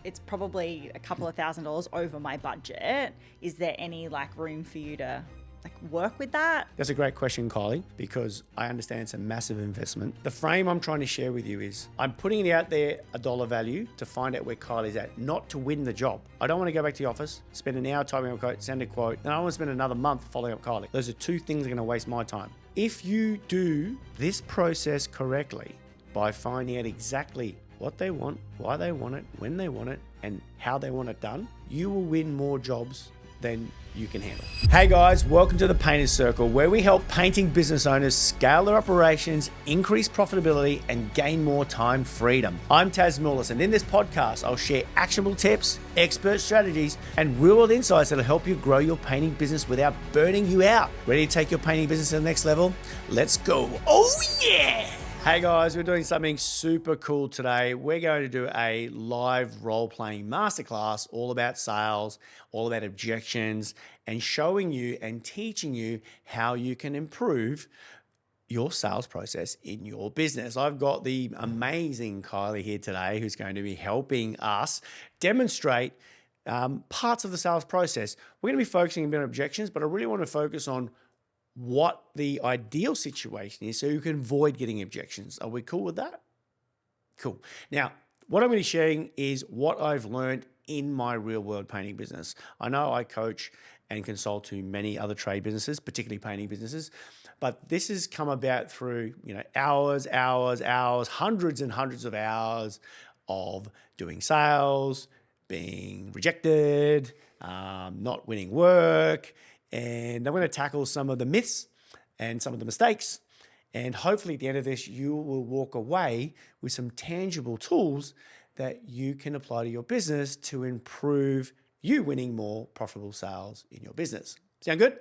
it's probably a couple of $1,000s over my budget. Is there any like room for you to work with that? That's a great question, Kylie, because I understand it's a massive investment. The frame I'm trying to share with you is I'm putting it out there a dollar value to find out where Kylie's at, not to win the job. I don't want to go back to the office, spend an hour typing up a quote, send a quote, and I want to spend another month following up Kylie. Those are two things that are going to waste my time. If you do this process correctly by finding out exactly what they want, why they want it, when they want it, and how they want it done, you will win more jobs than you can handle. Hey guys, welcome to the Painter's Circle, where we help painting business owners scale their operations, increase profitability, and gain more time freedom. I'm Taz Mullis, and in this podcast, I'll share actionable tips, expert strategies, and real-world insights that'll help you grow your painting business without burning you out. Ready to take your painting business to the next level? Let's go. Oh yeah! Hey guys, we're doing something super cool today. We're going to do a live role-playing masterclass all about sales, all about objections, and showing you and teaching you how you can improve your sales process in your business. I've got the amazing Kylie here today who's going to be helping us demonstrate parts of the sales process. We're going to be focusing a bit on objections, but I really want to focus on what the ideal situation is so you can avoid getting objections. Are we cool with that? Cool. Now, what I'm going to be sharing is what I've learned in my real world painting business. I know I coach and consult to many other trade businesses, particularly painting businesses, but this has come about through, hours, hundreds and hundreds of hours of doing sales, being rejected, not winning work. And I'm going to tackle some of the myths and some of the mistakes. And hopefully at the end of this, you will walk away with some tangible tools that you can apply to your business to improve you winning more profitable sales in your business. Sound good?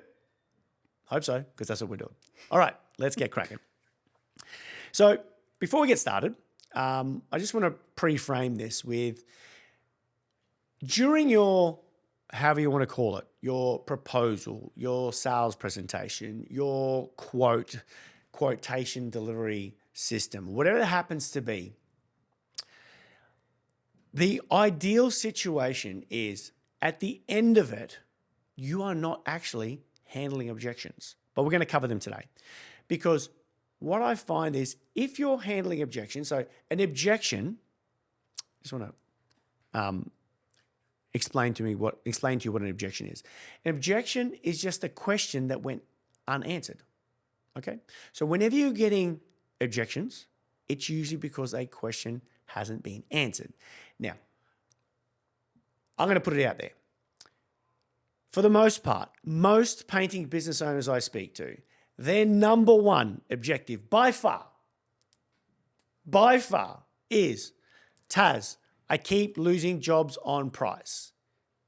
Hope so, because that's what we're doing. All right, let's get cracking. So before we get started, I just want to pre-frame this with during your however you want to call it, your proposal, your sales presentation, your quotation delivery system, whatever it happens to be, the ideal situation is at the end of it, you are not actually handling objections. But we're going to cover them today. Because what I find is if you're handling objections, so an objection, I just want to explain to you what an objection is. An objection is just a question that went unanswered. Okay? So whenever you're getting objections, it's usually because a question hasn't been answered. Now, I'm going to put it out there. For the most part, most painting business owners I speak to, their number one objective by far is, Taz, I keep losing jobs on price.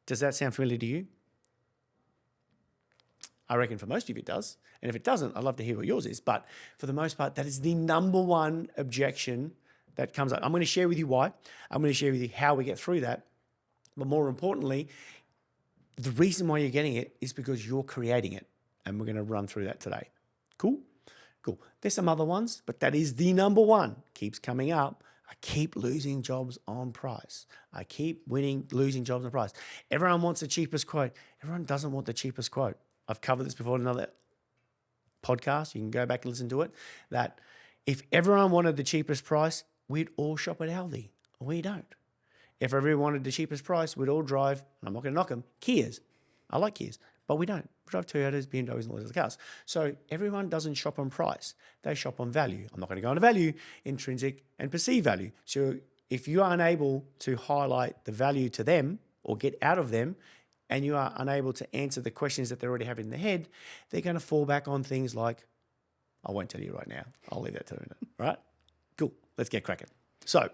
Does that sound familiar to you? I reckon for most of you it does. And if it doesn't, I'd love to hear what yours is. But for the most part, that is the number one objection that comes up. I'm going to share with you why. I'm going to share with you how we get through that. But more importantly, the reason why you're getting it is because you're creating it. And we're going to run through that today. Cool? Cool. There's some other ones, but that is the number one. Keeps coming up. I keep losing jobs on price. I keep losing jobs on price. Everyone wants the cheapest quote. Everyone doesn't want the cheapest quote. I've covered this before in another podcast. You can go back and listen to it. That if everyone wanted the cheapest price, we'd all shop at Aldi. We don't. If everyone wanted the cheapest price, we'd all drive, and I'm not going to knock them, Kias. I like Kias, but we don't. We drive Toyotas, BMWs, and all those other cars. So everyone doesn't shop on price. They shop on value. I'm not going to go into value, intrinsic and perceived value. So if you are unable to highlight the value to them or get out of them, and you are unable to answer the questions that they already have in their head, they're going to fall back on things like, I won't tell you right now. I'll leave that to a minute. All right? Cool. Let's get cracking. So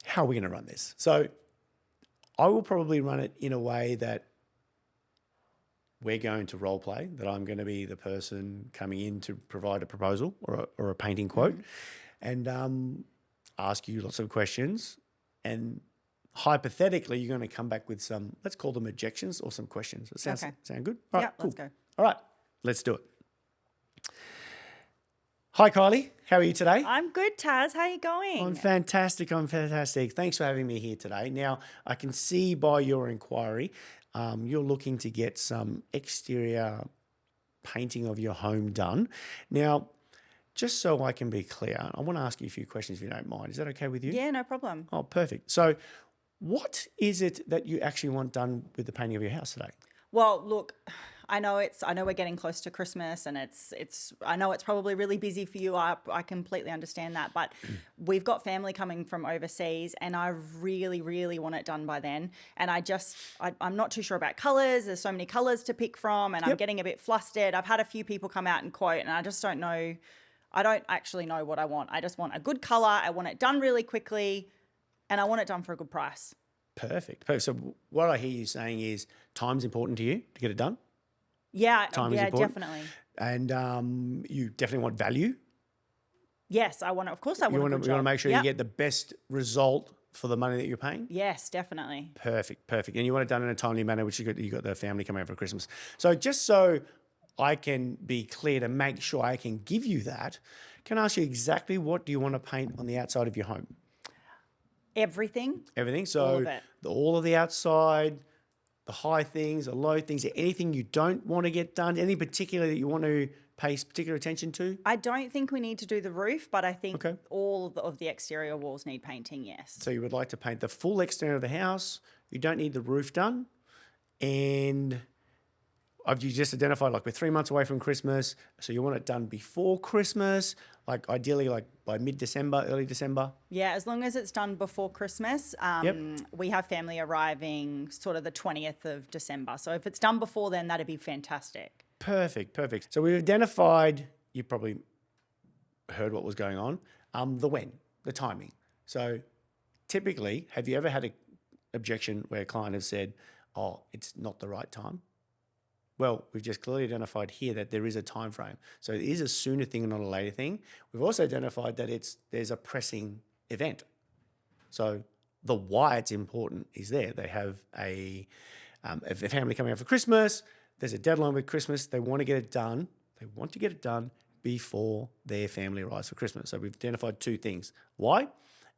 how are we going to run this? So I will probably run it in a way that we're going to role play, that I'm going to be the person coming in to provide a proposal or a painting quote and ask you lots of questions. And hypothetically, you're going to come back with some, let's call them objections or some questions. It sound good? All right, cool. Let's go. All right, let's do it. Hi, Kylie. How are you today? I'm good, Taz. How are you going? I'm fantastic. I'm fantastic. Thanks for having me here today. Now, I can see by your inquiry, you're looking to get some exterior painting of your home done. Now, just so I can be clear, I want to ask you a few questions if you don't mind. Is that okay with you? Yeah, no problem. Oh, perfect. So, what is it that you actually want done with the painting of your house today? Well, look, I know we're getting close to Christmas, and I know it's probably really busy for you. I completely understand that, but we've got family coming from overseas, and I really, really want it done by then. And I'm not too sure about colors. There's so many colors to pick from, and I'm getting a bit flustered. I've had a few people come out and quote, and I just don't know. I don't actually know what I want. I just want a good color. I want it done really quickly, and I want it done for a good price. Perfect. Perfect. So, what I hear you saying is time's important to you to get it done. Yeah, Time is important. definitely. And you definitely want value. Yes, I want to. Of course, I want. You a want good to job. make sure you get the best result for the money that you're paying. Yes, definitely. Perfect, perfect. And you want it done in a timely manner, which you got the family coming over for Christmas. So just so I can be clear to make sure I can give you that, can I ask you exactly what do you want to paint on the outside of your home? Everything. Everything. So All of it. all of the outside, the high things, the low things, anything you don't want to get done, any particular that you want to pay particular attention to? I don't think we need to do the roof, but I think Okay. all of the exterior walls need painting, yes. So you would like to paint the full exterior of the house. You don't need the roof done. And you just identified like we're 3 months away from Christmas. So you want it done before Christmas, like ideally like by mid-December, early December. Yeah, as long as it's done before Christmas. We have family arriving sort of the 20th of December. So if it's done before then, that'd be fantastic. Perfect, perfect. So we've identified, you probably heard what was going on, the timing. So typically, have you ever had an objection where a client has said, oh, it's not the right time? Well, we've just clearly identified here that there is a time frame. So it is a sooner thing and not a later thing. We've also identified that there's a pressing event. So the why it's important is there. They have a family coming out for Christmas. There's a deadline with Christmas. They want to get it done. They want to get it done before their family arrives for Christmas. So we've identified two things, why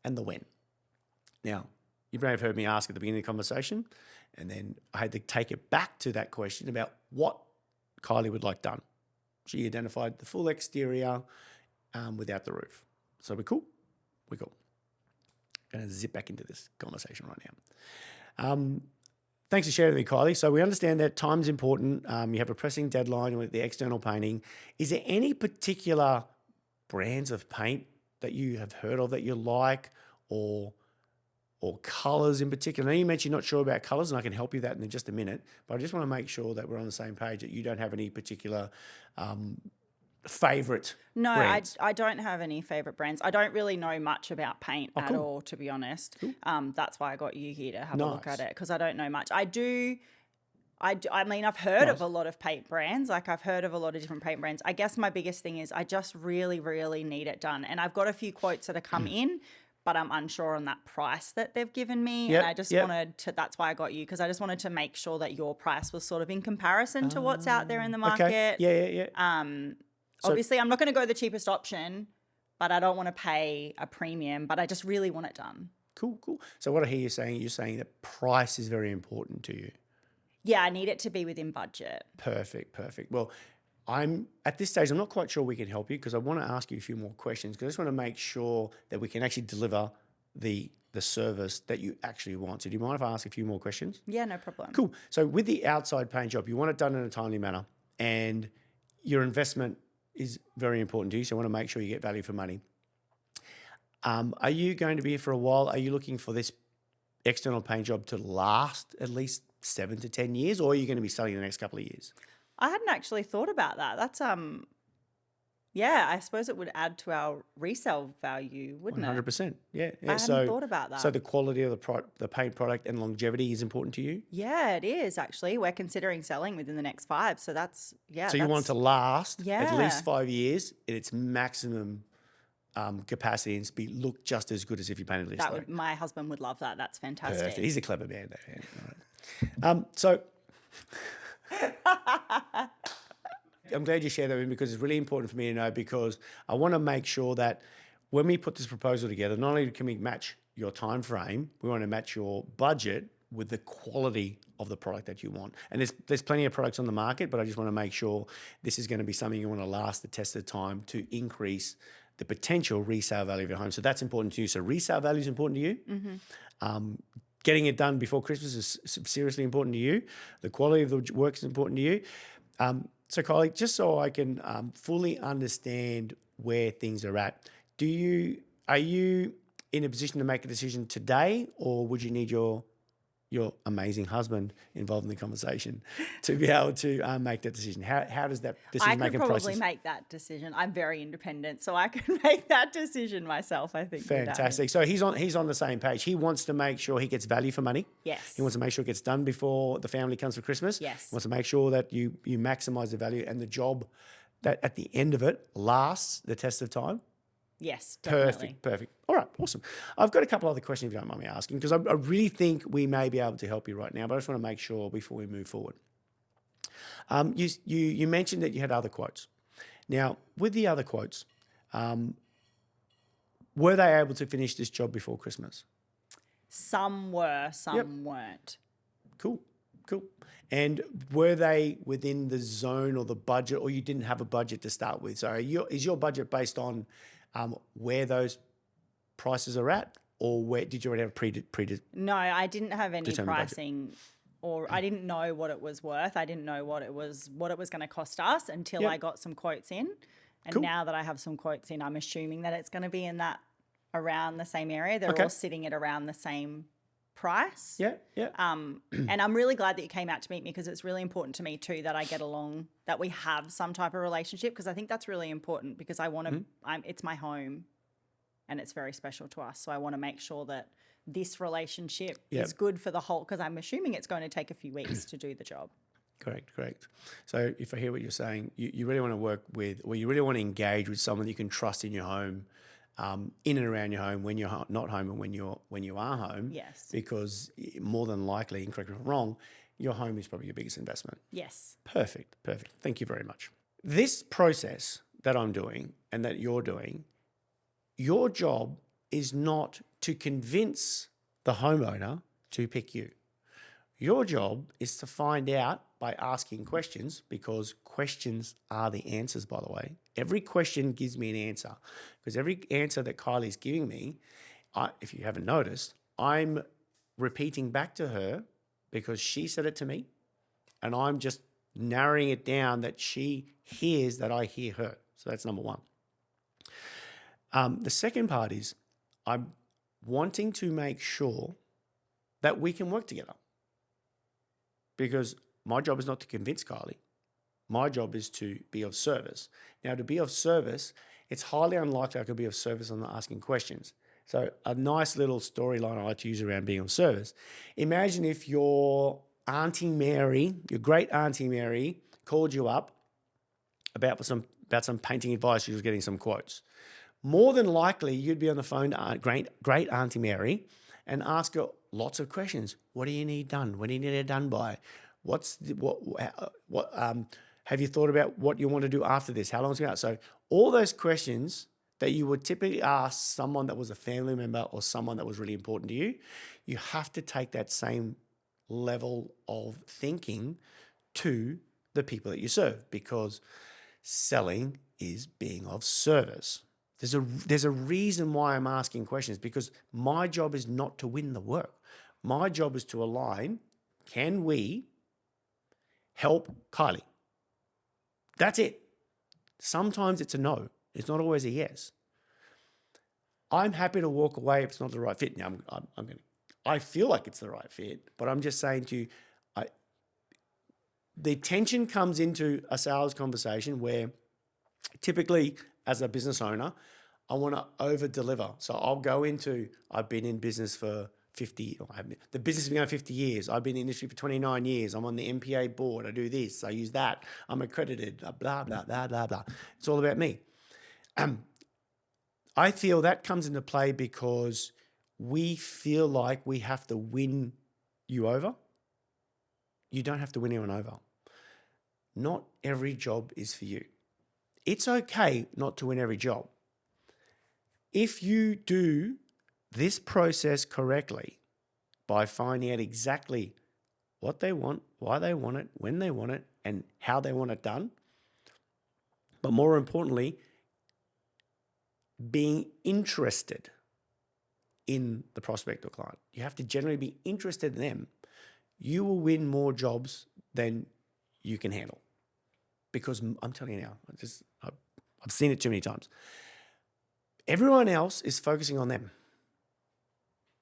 and the when. Now, you may have heard me ask at the beginning of the conversation, and then I had to take it back to that question about what Kylie would like done. She identified the full exterior without the roof. So we're cool? We're cool. Going to zip back into this conversation right now. Thanks for sharing with me, Kylie. So we understand that time's important. You have a pressing deadline with the external painting. Is there any particular brands of paint that you have heard of that you like, or colours in particular? I know you mentioned you're not sure about colours, and I can help you with that in just a minute, but I just want to make sure that we're on the same page, that you don't have any particular favourite brands. I don't have any favourite brands. I don't really know much about paint at all, to be honest. Cool. That's why I got you here to have a look at it, because I don't know much. I mean, I've heard of a lot of paint brands. Like, I've heard of a lot of different paint brands. I guess my biggest thing is I just really, really need it done. And I've got a few quotes that have come in, but I'm unsure on that price that they've given me. And I just wanted to, that's why I got you, because I just wanted to make sure that your price was sort of in comparison to what's out there in the market. Okay. Yeah. Obviously, I'm not going to go the cheapest option, but I don't want to pay a premium, but I just really want it done. Cool. So what I hear you saying, you're saying that price is very important to you. Yeah, I need it to be within budget. Perfect. Well, at this stage, I'm not quite sure we can help you, because I want to ask you a few more questions, because I just want to make sure that we can actually deliver the service that you actually want. So do you mind if I ask a few more questions? Yeah, no problem. Cool. So with the outside paint job, you want it done in a timely manner, and your investment is very important to you, so I want to make sure you get value for money. Are you going to be here for a while? Are you looking for this external paint job to last at least 7 to 10 years, or are you going to be selling in the next couple of years? I hadn't actually thought about that. That's yeah, I suppose it would add to our resale value, wouldn't it? 100%. Yeah. I hadn't thought about that. So the quality of the paint product and longevity is important to you? Yeah, it is actually. We're considering selling within the next 5. So that's, So you want it to last at least Yeah. 5 years at its maximum capacity and look just as good as if you painted this. My husband would love that. That's fantastic. Perfect. He's a clever man, though. Yeah. All right. So I'm glad you shared that with me because it's really important for me to know, because I want to make sure that when we put this proposal together, not only can we match your time frame, we want to match your budget with the quality of the product that you want. And there's plenty of products on the market, but I just want to make sure this is going to be something you want to last the test of time to increase the potential resale value of your home. So that's important to you. So resale value is important to you. Getting it done before Christmas is seriously important to you. The quality of the work is important to you. So Kylie, just so I can fully understand where things are at, are you in a position to make a decision today, or would you need your amazing husband involved in the conversation to be able to make that decision? How does that decision making process? I could probably make that decision. I'm very independent, so I can make that decision myself, I think. Fantastic. So he's on the same page. He wants to make sure he gets value for money. Yes. He wants to make sure it gets done before the family comes for Christmas. Yes. He wants to make sure that you maximize the value and the job that at the end of it lasts the test of time. Yes, definitely. Perfect. All right, awesome. I've got a couple other questions if you don't mind me asking, because I really think we may be able to help you right now, but I just want to make sure before we move forward. You mentioned that you had other quotes. Now, with the other quotes, were they able to finish this job before Christmas? Some were, some weren't. Cool. And were they within the zone or the budget, or you didn't have a budget to start with? So is your budget based on where those prices are at, or where did you already have No, I didn't have any determined budget? pricing, or I didn't know what it was worth. I didn't know what it was going to cost us until I got some quotes in. And now that I have some quotes in, I'm assuming that it's going to be in that around the same area. They're all sitting at around the same price. Yeah. And I'm really glad that you came out to meet me, because it's really important to me too that I get along, that we have some type of relationship, because I think that's really important, because I want to, it's my home and it's very special to us. So I want to make sure that this relationship is good for the whole, because I'm assuming it's going to take a few weeks to do the job. Correct. So if I hear what you're saying, you really want to work with, or you really want to engage with someone you can trust in your home, in and around your home, when you're not home and when you are home. Yes. Because more than likely, and correct me if I'm wrong, your home is probably your biggest investment. Yes. Perfect. Thank you very much. This process that I'm doing and that you're doing, your job is not to convince the homeowner to pick you. Your job is to find out by asking questions, because questions are the answers, by the way. Every question gives me an answer, because every answer that Kylie's giving me, if you haven't noticed, I'm repeating back to her because she said it to me, and I'm just narrowing it down that she hears that I hear her. So that's number one. The second part is I'm wanting to make sure that we can work together, because my job is not to convince Kylie. My job is to be of service. Now, to be of service, it's highly unlikely I could be of service on asking questions. So a nice little storyline I like to use around being of service. Imagine if your Auntie Mary, your great Auntie Mary, called you up about some painting advice. She was getting some quotes. More than likely, you'd be on the phone to great Auntie Mary and ask her lots of questions. What do you need done? When do you need it done by? Have you thought about what you want to do after this? How long is it going to? So all those questions that you would typically ask someone that was a family member or someone that was really important to you, you have to take that same level of thinking to the people that you serve, because selling is being of service. There's a reason why I'm asking questions, because my job is not to win the work. My job is to align. Can we help Kylie? That's it. Sometimes it's a no. It's not always a yes. I'm happy to walk away if it's not the right fit. Now, I feel like it's the right fit, but I'm just saying to you, the tension comes into a sales conversation where typically as a business owner, I want to over deliver. So I'll go into, I've been in business for the business has been going 50 years. I've been in the industry for 29 years. I'm on the MPA board. I do this. I use that. I'm accredited. Blah, blah, blah, blah, blah. It's all about me. I feel that comes into play because we feel like we have to win you over. You don't have to win anyone over. not every job is for you. It's okay not to win every job. If you do this process correctly by finding out exactly what they want, why they want it, when they want it, and how they want it done, but more importantly, being interested in the prospect or client. You have to generally be interested in them. You will win more jobs than you can handle. Because I'm telling you now, I've seen it too many times. Everyone else is focusing on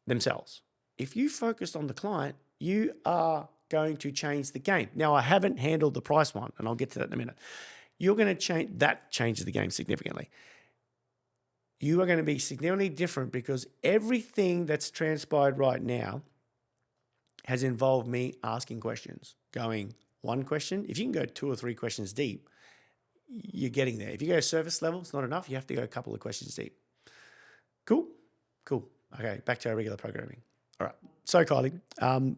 themselves. If you focus on the client, you are going to change the game. Now, I haven't handled the price one, and I'll get to that in a minute. You're going to change, that changes the game significantly. You are going to be significantly different because everything that's transpired right now has involved me asking questions, going one question. If you can go 2 or 3 questions deep, you're getting there. If you go surface level, it's not enough. You have to go a couple of questions deep. Cool? Cool. Okay, back to our regular programming. All right. So, Kylie,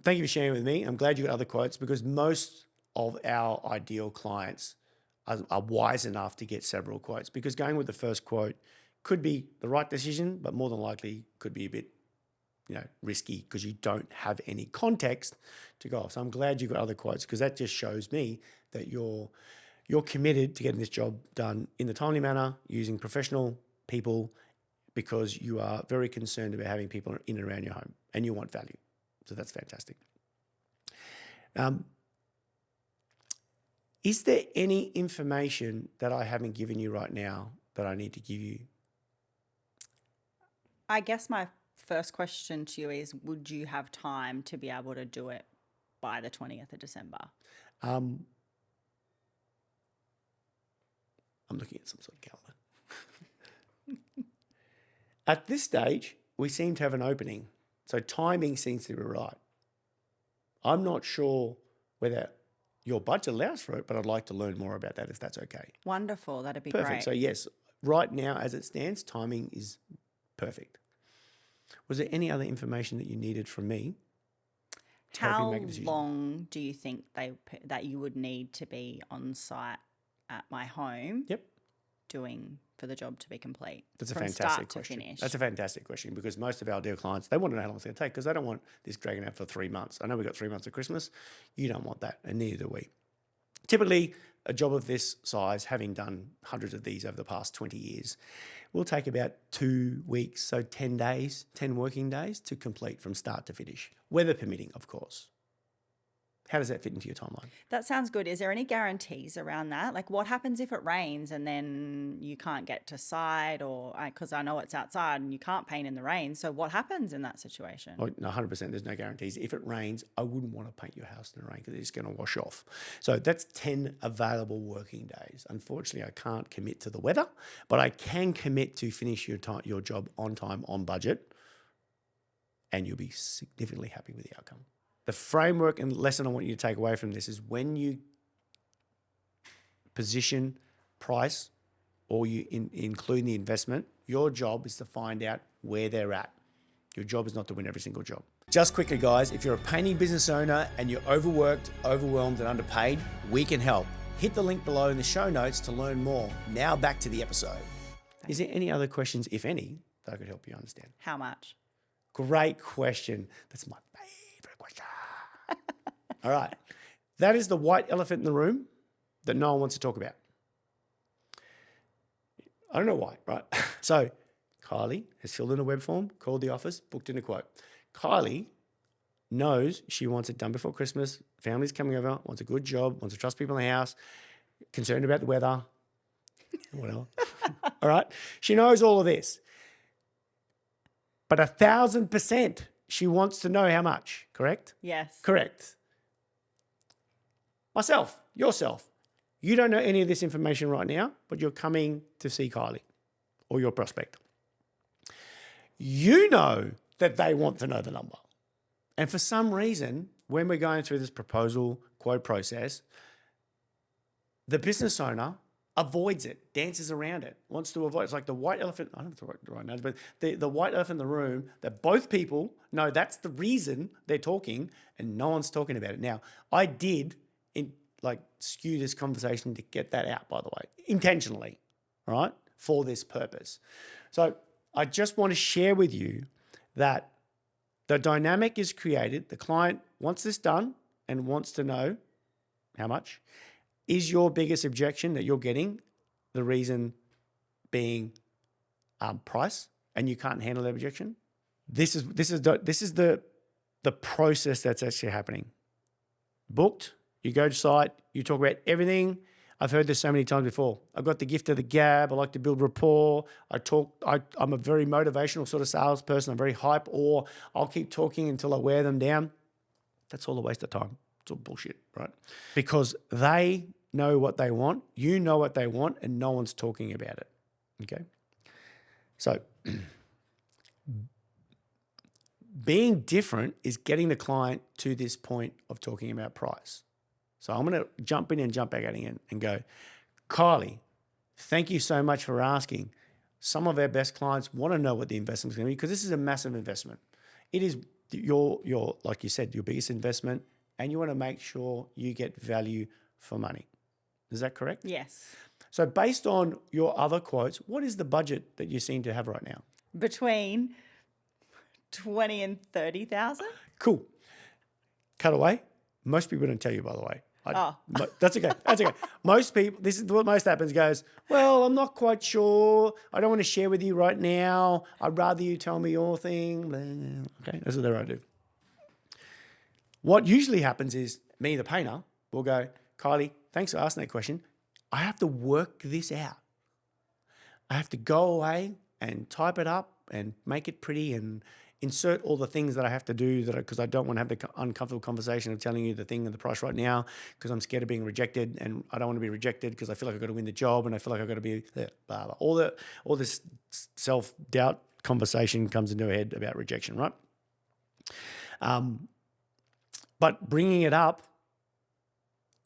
thank you for sharing with me. I'm glad you got other quotes because most of our ideal clients are wise enough to get several quotes because going with the first quote could be the right decision, but more than likely could be a bit, risky because you don't have any context to go off. So I'm glad you got other quotes because that just shows me that you're committed to getting this job done in the timely manner, using professional people because you are very concerned about having people in and around your home and you want value. So that's fantastic. Is there any information that I haven't given you right now that I need to give you? I guess my first question to you is, would you have time to be able to do it by the 20th of December? I'm looking at some sort of calendar. At this stage, we seem to have an opening. So timing seems to be right. I'm not sure whether your budget allows for it, but I'd like to learn more about that if that's okay. Wonderful. That'd be Perfect. great. So yes, right now as it stands, timing is perfect. Was there any other information that you needed from me to help you How make a decision? long do you think that you would need to be on site at my home Yep. doing for the job to be complete? That's a from fantastic start to question. finish? That's a fantastic question because most of our deal clients, they want to know how long it's going to take because they don't want this dragging out for 3 months. I know we've got 3 months of Christmas. You don't want that, and neither do we. Typically, a job of this size, having done hundreds of these over the past 20 years, will take about 2 weeks, so 10 days, 10 working days to complete from start to finish, weather permitting, of course. How does that fit into your timeline? That sounds good. Is there any guarantees around that? Like, what happens if it rains and then you can't get to site, or because I know it's outside and you can't paint in the rain. So what happens in that situation? Oh, no, 100%. There's no guarantees. If it rains, I wouldn't want to paint your house in the rain because it's going to wash off. So that's 10 available working days. Unfortunately, I can't commit to the weather, but I can commit to finish your job on time, on budget, and you'll be significantly happy with the outcome. The framework and lesson I want you to take away from this is when you position price or you include the investment, your job is to find out where they're at. Your job is not to win every single job. Just quickly, guys, if you're a painting business owner and you're overworked, overwhelmed, and underpaid, we can help. Hit the link below in the show notes to learn more. Now back to the episode. Is there any other questions, if any, that I could help you understand? How much? Great question. That's my favorite question. All right. That is the white elephant in the room that no one wants to talk about. I don't know why, right? So Kylie has filled in a web form, called the office, booked in a quote. Kylie knows she wants it done before Christmas. Family's coming over, wants a good job, wants to trust people in the house, concerned about the weather, whatever. All right. She knows all of this. But 1,000% she wants to know how much, correct? Yes. Correct. Myself, yourself. You don't know any of this information right now, but you're coming to see Kylie or your prospect. You know that they want to know the number. And for some reason, when we're going through this proposal quote process, the business owner avoids it, dances around it, wants to avoid it. It's like the white elephant, I don't know the right names, but the white elephant in the room that both people know that's the reason they're talking and no one's talking about it. Now, I did like skew this conversation to get that out, by the way, intentionally, all right, for this purpose. So I just want to share with you that the dynamic is created. The client wants this done and wants to know how much. Is your biggest objection that you're getting the reason being price, and you can't handle that objection? This is the process that's actually happening. Booked, you go to site, you talk about everything. I've heard this so many times before. I've got the gift of the gab. I like to build rapport. I'm a very motivational sort of salesperson. I'm very hype, or I'll keep talking until I wear them down. That's all a waste of time. It's all bullshit, right? Because they know what they want, you know what they want, and no one's talking about it, okay? So being different is getting the client to this point of talking about price. So I'm going to jump in and jump back out again and go, Kylie, thank you so much for asking. Some of our best clients want to know what the investment is going to be because this is a massive investment. It is your, like you said, your biggest investment, and you want to make sure you get value for money. Is that correct? Yes. So based on your other quotes, what is the budget that you seem to have right now? Between 20 and 30,000. Cool. Cut away. Most people don't tell you, by the way. That's okay. That's okay. Most people, this is what most happens, goes, well, I'm not quite sure. I don't want to share with you right now. I'd rather you tell me your thing. Okay, that's what I do. What usually happens is me, the painter, will go, Kylie, thanks for asking that question. I have to work this out. I have to go away and type it up and make it pretty and insert all the things that I have to do because I don't want to have the uncomfortable conversation of telling you the thing and the price right now because I'm scared of being rejected, and I don't want to be rejected because I feel like I've got to win the job and I feel like I've got to be there. Blah, blah. All this self-doubt conversation comes into our head about rejection, right? But bringing it up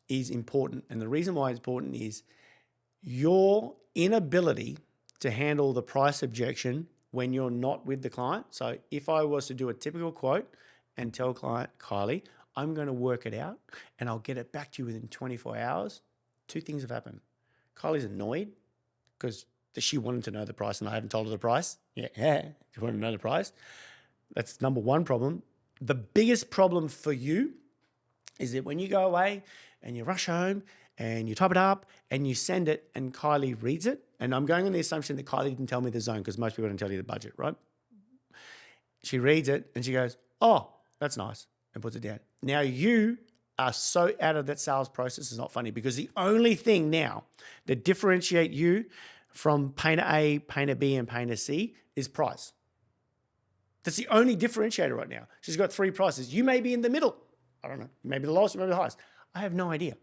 is important. And the reason why it's important is your inability to handle the price objection when you're not with the client. So if I was to do a typical quote and tell client, Kylie, I'm going to work it out and I'll get it back to you within 24 hours, two things have happened. Kylie's annoyed because she wanted to know the price and I haven't told her the price. Yeah, she wanted to know the price. That's number one problem. The biggest problem for you is that when you go away and you rush home and you type it up and you send it and Kylie reads it, and I'm going on the assumption that Kylie didn't tell me the zone because most people don't tell you the budget, right? She reads it and she goes, oh, that's nice, and puts it down. Now you are so out of that sales process, it's not funny, because the only thing now that differentiate you from painter A, painter B, and painter C is price. That's the only differentiator right now. She's got three prices. You may be in the middle. I don't know. Maybe the lowest, maybe the highest. I have no idea.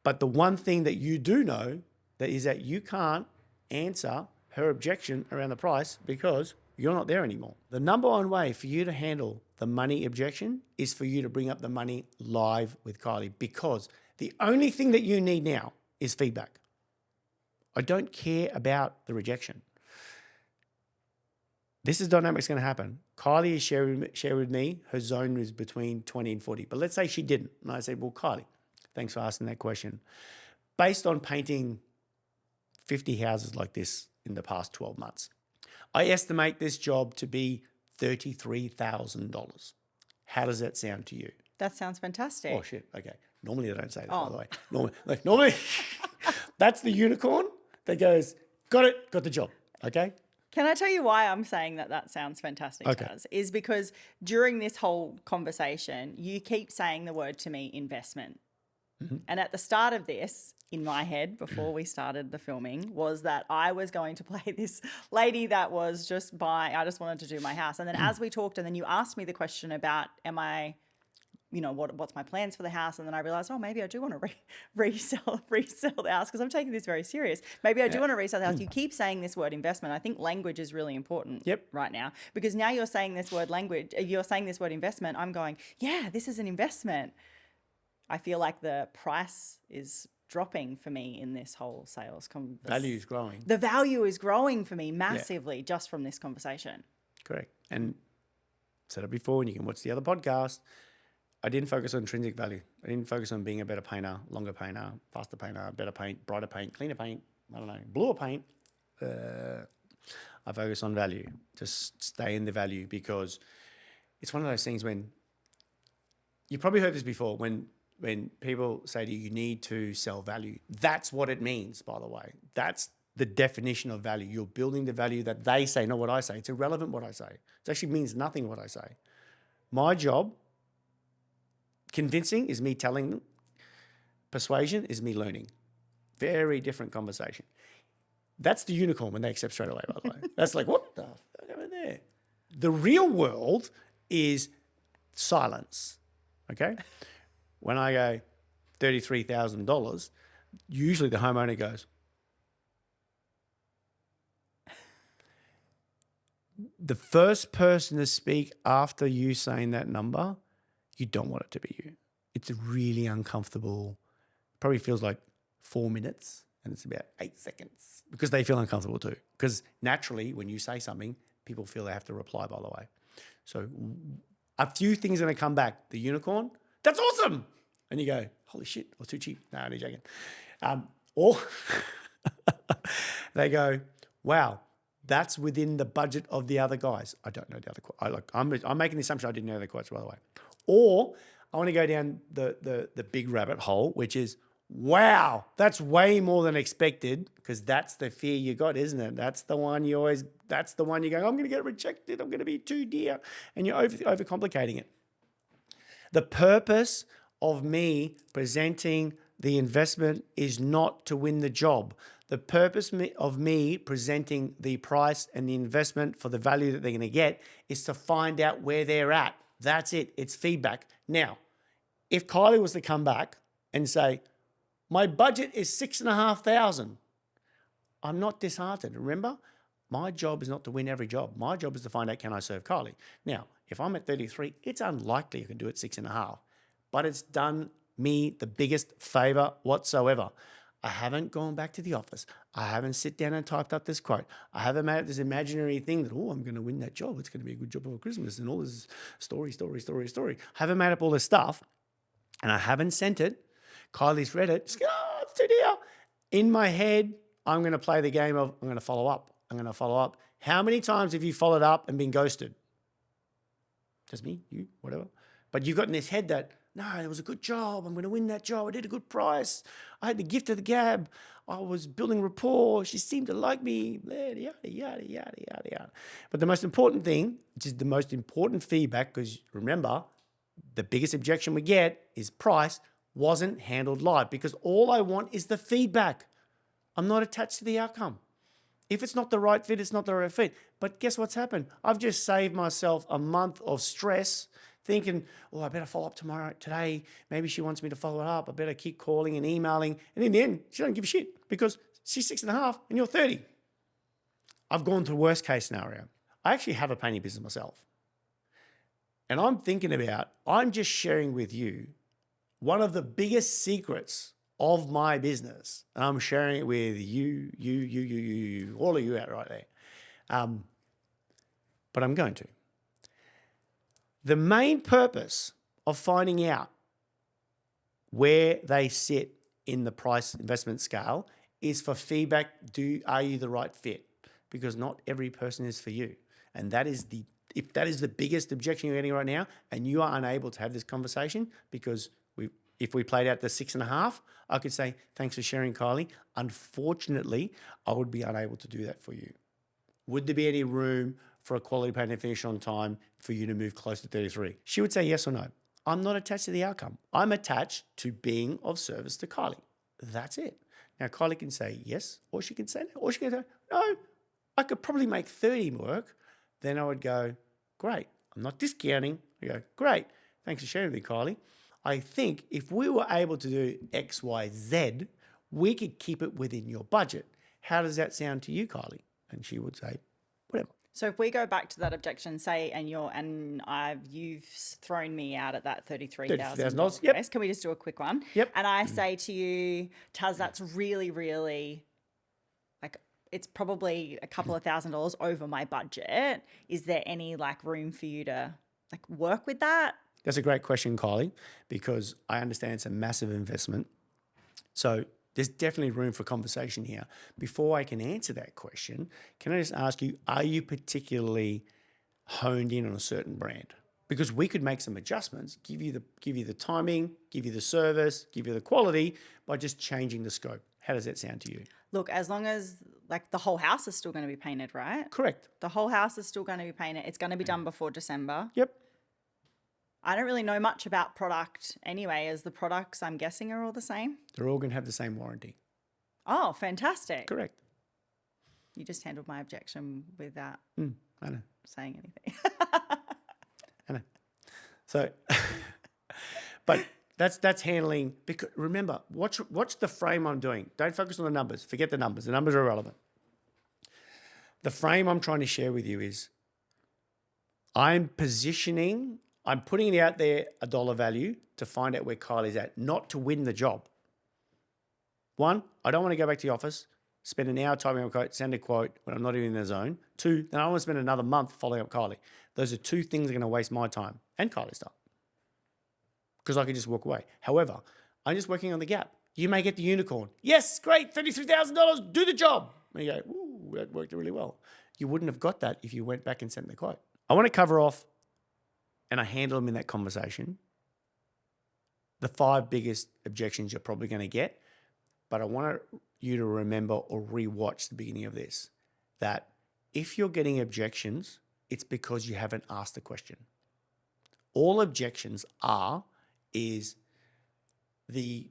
But the one thing that you do know that is that you can't answer her objection around the price because you're not there anymore. The number one way for you to handle the money objection is for you to bring up the money live with Kylie, because the only thing that you need now is feedback. I don't care about the rejection. This is dynamic's going to happen. Kylie is shared with me her zone is between 20 and 40. But let's say she didn't. And I said, well, Kylie, thanks for asking that question. Based on painting 50 houses like this in the past 12 months, I estimate this job to be $33,000. How does that sound to you? That sounds fantastic. Oh, shit. Okay. Normally I don't say that, by the way. Normally that's the unicorn that goes, got it, got the job. Okay. Can I tell you why I'm saying that sounds fantastic, Okay. Taz? Is because during this whole conversation, you keep saying the word to me, investment. Mm-hmm. And at the start of this, in my head, before we started the filming, was that I was going to play this lady that was just I just wanted to do my house. And then as we talked, and then you asked me the question about, am I, what's my plans for the house? And then I realized, maybe I do want to resell the house, because I'm taking this very serious. Maybe I do want to resell the house. You keep saying this word investment. I think language is really important right now, because now you're saying this word investment. I'm going, yeah, this is an investment. I feel like the price is dropping for me in this whole sales conversation. Value is growing. The value is growing for me massively just from this conversation. Correct. And said it before, and you can watch the other podcast. I didn't focus on intrinsic value. I didn't focus on being a better painter, longer painter, faster painter, better paint, brighter paint, cleaner paint, I don't know, bluer paint. I focus on value. Just stay in the value, because it's one of those things when you probably heard this before, when people say to you, you need to sell value. That's what it means, by the way. That's the definition of value. You're building the value that they say, not what I say. It's irrelevant what I say. It actually means nothing what I say. My job, convincing is me telling them. Persuasion is me learning. Very different conversation. That's the unicorn when they accept straight away, by the way. That's like, what the fuck over there? The real world is silence, okay? When I go $33,000, usually the homeowner goes, the first person to speak after you saying that number, you don't want it to be you. It's really uncomfortable. Probably feels like 4 minutes, and it's about 8 seconds, because they feel uncomfortable too. Because naturally, when you say something, people feel they have to reply, by the way. So a few things are going to come back. The unicorn, that's awesome. And you go, holy shit, or too cheap. No, I'm joking. Or they go, wow, that's within the budget of the other guys. I don't know the other quote. I'm making the assumption I didn't know the quotes, by the way. Or I want to go down the big rabbit hole, which is, wow, that's way more than expected, because that's the fear you got, isn't it? That's the one you go, I'm going to get rejected. I'm going to be too dear. And you're overcomplicating it. The purpose of me presenting the investment is not to win the job. The purpose of me presenting the price and the investment for the value that they're going to get is to find out where they're at. That's it. It's feedback. Now, if Kylie was to come back and say, my budget is $6,500, I'm not disheartened. Remember, my job is not to win every job. My job is to find out, can I serve Kylie? Now, if I'm at 33, it's unlikely I can do it 6.5, but it's done me the biggest favor whatsoever. I haven't gone back to the office. I haven't sit down and typed up this quote. I haven't made this imaginary thing that, I'm going to win that job. It's going to be a good job over Christmas and all this story. I haven't made up all this stuff, and I haven't sent it. Kylie's read it. Just go, it's too dear. In my head, I'm going to play the game of, I'm going to follow up. How many times have you followed up and been ghosted? Just me, you, whatever. But you've got in this head that, no, it was a good job. I'm going to win that job. I did a good price. I had the gift of the gab. I was building rapport. She seemed to like me. Yada, yada, yada, yada. But the most important thing, which is the most important feedback, because remember, the biggest objection we get is price wasn't handled live, because all I want is the feedback. I'm not attached to the outcome. If it's not the right fit, it's not the right fit. But guess what's happened? I've just saved myself a month of stress thinking, I better follow up today. Maybe she wants me to follow it up. I better keep calling and emailing. And in the end, she doesn't give a shit, because she's 6.5 and you're 30. I've gone to worst case scenario. I actually have a painting business myself. And I'm just sharing with you one of the biggest secrets of my business. And I'm sharing it with you, all of you out right there. But I'm going to. The main purpose of finding out where they sit in the price investment scale is for feedback. Are you the right fit? Because not every person is for you. And if that is the biggest objection you're getting right now, and you are unable to have this conversation, because if we played out the 6.5, I could say, thanks for sharing, Kylie. Unfortunately, I would be unable to do that for you. Would there be any room for a quality painting finish on time for you to move close to 33? She would say yes or no. I'm not attached to the outcome. I'm attached to being of service to Kylie. That's it. Now, Kylie can say yes, or she can say no, or she can say, no, I could probably make 30 work. Then I would go, great. I'm not discounting. I go, great. Thanks for sharing with me, Kylie. I think if we were able to do X, Y, Z, we could keep it within your budget. How does that sound to you, Kylie? And she would say, whatever. So if we go back to that objection, say, you've thrown me out at that $33,000. Yep. Can we just do a quick one? Yep. And I say to you, Taz, that's really, really, like, it's probably a couple of $1,000s over my budget. Is there any room for you to work with that? That's a great question, Kylie, because I understand it's a massive investment. So there's definitely room for conversation here. Before I can answer that question, can I just ask you, are you particularly honed in on a certain brand? Because we could make some adjustments, give you the timing, give you the service, give you the quality by just changing the scope. How does that sound to you? Look, as long as like the whole house is still going to be painted, right? Correct. The whole house is still going to be painted. It's going to be done before December. Yep. I don't really know much about product anyway, as the products I'm guessing are all the same. They're all going to have the same warranty. Oh, fantastic. Correct. You just handled my objection without I know. saying anything. I know. So, but that's handling, because remember, watch the frame I'm doing. Don't focus on the numbers. Forget the numbers. The numbers are irrelevant. The frame I'm trying to share with you is I'm putting it out there a dollar value to find out where Kylie's at, not to win the job. One, I don't want to go back to the office, spend an hour typing up a quote, send a quote when I'm not even in the zone. Two, then I want to spend another month following up Kylie. Those are two things that are going to waste my time and Kylie's time, because I could just walk away. However, I'm just working on the gap. You may get the unicorn. Yes, great, $33,000, do the job. And you go, ooh, that worked really well. You wouldn't have got that if you went back and sent the quote. I want to cover off, and I handle them in that conversation, the 5 biggest objections you're probably going to get. But I want you to remember or rewatch the beginning of this, that if you're getting objections, it's because you haven't asked the question. All objections is the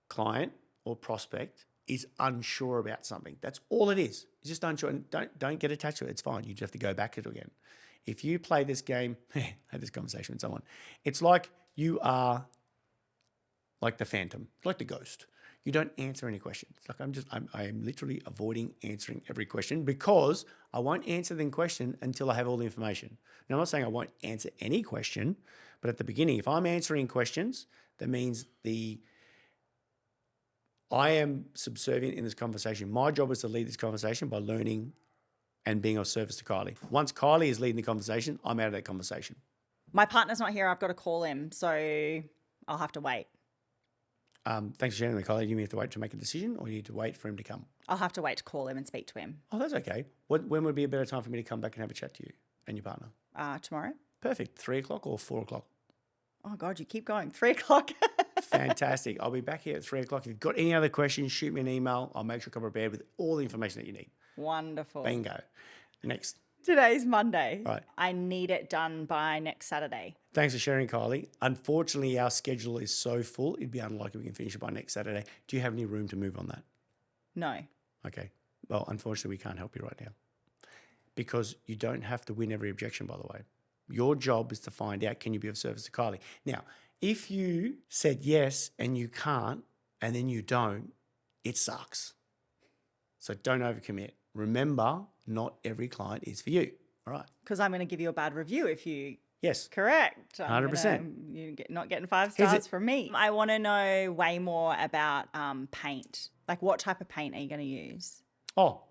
client or prospect is unsure about something. That's all it is. It's just unsure. And don't get attached to it. It's fine. You just have to go back to it again. If you play this game, I had this conversation with someone. It's like you are like the phantom, like the ghost. You don't answer any questions. Like I am literally avoiding answering every question, because I won't answer the question until I have all the information. Now, I'm not saying I won't answer any question, but at the beginning, if I'm answering questions, that means I am subservient in this conversation. My job is to lead this conversation by learning and being of service to Kylie. Once Kylie is leading the conversation, I'm out of that conversation. My partner's not here. I've got to call him, so I'll have to wait. Thanks for sharing with Kylie. You have to wait to make a decision, or you need to wait for him to come? I'll have to wait to call him and speak to him. Oh, that's okay. When would be a better time for me to come back and have a chat to you and your partner? Tomorrow. Perfect. 3 o'clock or 4 o'clock? Oh, God, you keep going. 3 o'clock. Fantastic. I'll be back here at 3 o'clock. If you've got any other questions, shoot me an email. I'll make sure I come prepared with all the information that you need. Wonderful. Bingo. Next. Today's Monday. Right. I need it done by next Saturday. Thanks for sharing, Kylie. Unfortunately, our schedule is so full, it'd be unlikely we can finish it by next Saturday. Do you have any room to move on that? No. Okay. Well, unfortunately, we can't help you right now, because you don't have to win every objection, by the way. Your job is to find out, can you be of service to Kylie? Now, if you said yes and you can't, and then you don't, it sucks. So don't overcommit. Remember, not every client is for you. All right. Because I'm going to give you a bad review if you Yes. correct. 100%. You're not getting 5 stars from me. I want to know way more about paint. Like, what type of paint are you going to use? So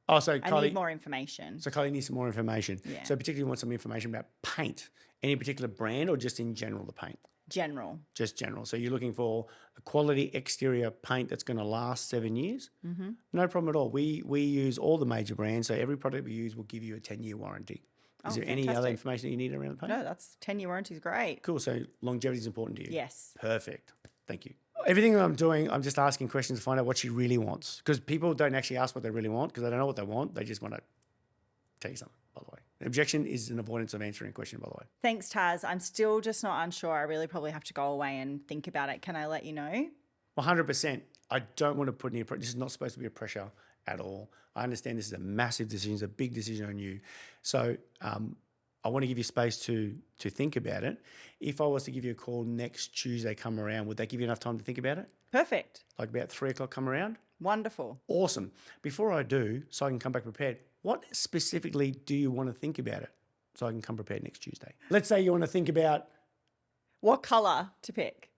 Kylie, I need more information. So Kylie needs some more information. Yeah. So particularly want some information about paint. Any particular brand, or just in general the paint? General. Just general. So you're looking for a quality exterior paint that's going to last 7 years? Mm-hmm. No problem at all. We use all the major brands, so every product we use will give you a 10-year warranty. Is there any other information that you need around the paint? No, that's 10-year warranty is great. Cool. So longevity is important to you? Yes. Perfect. Thank you. Everything that I'm doing, I'm just asking questions to find out what she really wants, because people don't actually ask what they really want because they don't know what they want. They just want to tell you something, by the way. An objection is an avoidance of answering a question, by the way. Thanks, Taz. I'm still just not unsure. I really probably have to go away and think about it. Can I let you know? 100%. I don't want to put any pressure. This is not supposed to be a pressure at all. I understand this is a massive decision. It's a big decision on you. So I want to give you space to think about it. If I was to give you a call next Tuesday, come around, would that give you enough time to think about it? Perfect. Like about 3 o'clock come around? Wonderful. Awesome. Before I do, so I can come back prepared, what specifically do you want to think about it so I can come prepared next Tuesday? Let's say you want to think about... What colour to pick?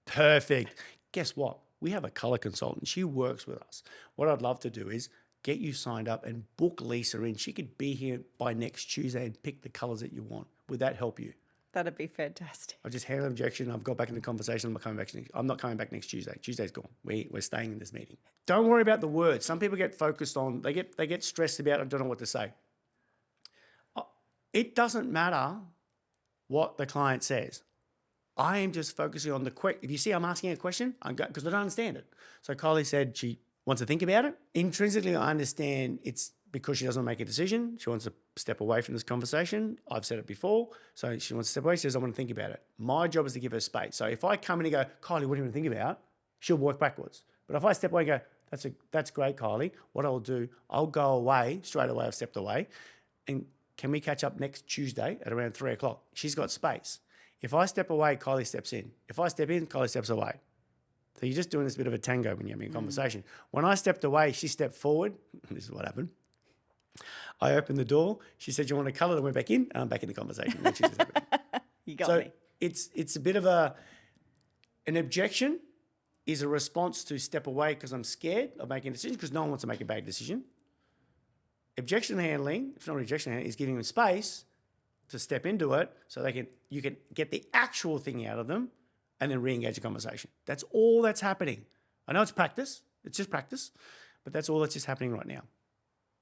Perfect. Guess what? We have a colour consultant. She works with us. What I'd love to do is get you signed up and book Lisa in. She could be here by next Tuesday and pick the colours that you want. Would that help you? That'd be fantastic. I just handle an objection. I've got back in the conversation. I'm not coming back next Tuesday. Tuesday's gone. We're staying in this meeting. Don't worry about the words. Some people get focused on, they get stressed about, I don't know what to say. It doesn't matter what the client says. I am just focusing on if you see I'm asking a question, because I don't understand it. So Kylie said she wants to think about it. Intrinsically, I understand it's because she doesn't make a decision. She wants to step away from this conversation. I've said it before. So she wants to step away. She says, I want to think about it. My job is to give her space. So if I come in and go, Kylie, what do you want to think about? She'll work backwards. But if I step away and go, that's great, Kylie. What I'll do, I'll go away, straight away I've stepped away. And can we catch up next Tuesday at around 3 o'clock? She's got space. If I step away, Kylie steps in. If I step in, Kylie steps away. So you're just doing this bit of a tango when you're having a conversation. When I stepped away, she stepped forward. This is what happened. I opened the door. She said, you want to colour? I went back in, and I'm back in the conversation. You got me. It's a bit of an objection is a response to step away because I'm scared of making a decision because no one wants to make a bad decision. Objection handling, if not objection handling, is giving them space to step into it so you can get the actual thing out of them and then re-engage the conversation. That's all that's happening. I know it's practice. It's just practice, but that's all that's just happening right now.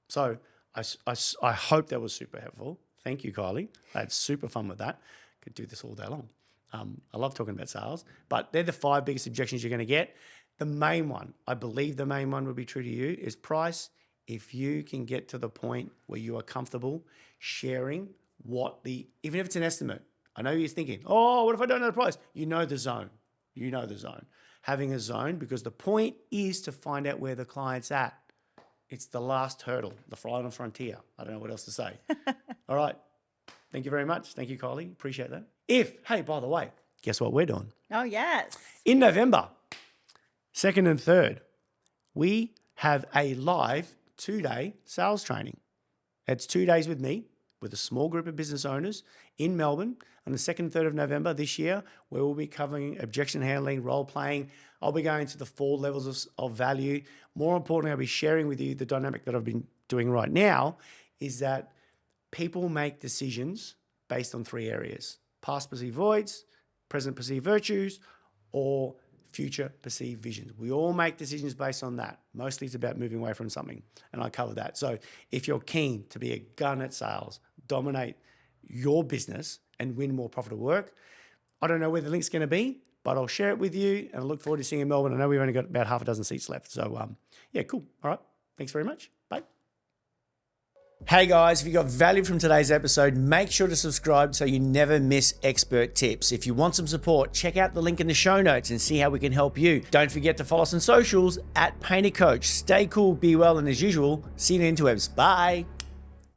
So I hope that was super helpful. Thank you, Kylie. I had super fun with that. Could do this all day long. I love talking about sales, but they're the 5 biggest objections you're going to get. The main one, I believe the main one would be true to you, is price. If you can get to the point where you are comfortable sharing even if it's an estimate. I know you're thinking, oh, what if I don't know the price? You know the zone. Having a zone, because the point is to find out where the client's at. It's the last hurdle, the final frontier. I don't know what else to say. All right. Thank you very much. Thank you, Kylie. Appreciate that. Hey, by the way, guess what we're doing? Oh, yes. In November, 2nd and 3rd, we have a live 2-day sales training. It's 2 days with me, with a small group of business owners in Melbourne on the 2nd and 3rd of November this year, where we'll be covering objection handling, role playing. I'll be going to the 4 levels of value. More importantly, I'll be sharing with you the dynamic that I've been doing right now is that people make decisions based on 3 areas: past perceived voids, present perceived virtues, or future perceived visions. We all make decisions based on that. Mostly it's about moving away from something, and I cover that. So if you're keen to be a gun at sales, dominate your business and win more profitable work, I don't know where the link's going to be, but I'll share it with you, and I look forward to seeing you in Melbourne. I know we've only got about half a dozen seats left. So yeah, cool. All right. Thanks very much. Bye. Hey guys, if you got value from today's episode, make sure to subscribe so you never miss expert tips. If you want some support, check out the link in the show notes and see how we can help you. Don't forget to follow us on socials @PainterCoach. Stay cool, be well, and as usual, see you in the interwebs. Bye.